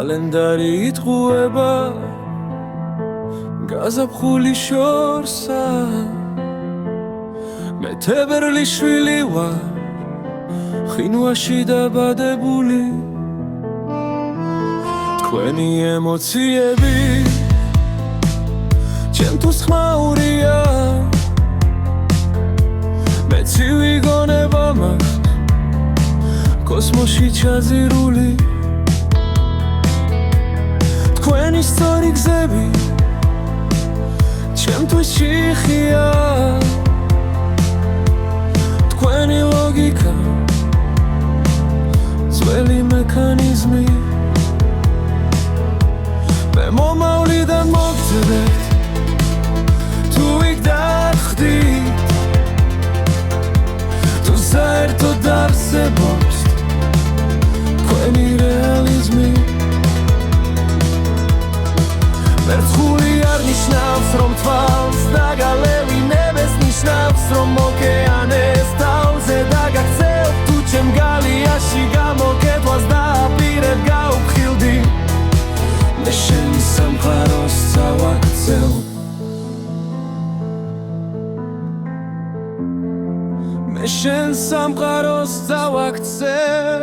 კალენდარი იტყუება გაზაფხული შორსა მე თებერვლის შვილი ვარ ხინვაში დაბადებული თქვენი ემოციები ჩემთვის ხმაურია მე ცივი გონება მაქვს კოსმოსში ჩაზირული თქვენი სწორი გზები ჩემთვის შიხია თქვენი ლოგიკა ძველი მექანიზმი მე მომავლიდან მოგწევთ თუ იქ დახდით თუ საერთოდ არსებობს თქვენი რეალიზმი მერცხული არ ნიშნავს რომ თვალს დაგალევი ნებეს ნიშნავს რომ ოკეანეს თავზე დაგაქცევ თუ ჩემ გალიაში გამოგეთვალს დააპირებ გაუფხილდი მე შენ სამყაროს წავაქცევ მე შენ სამყაროს წავაქცევ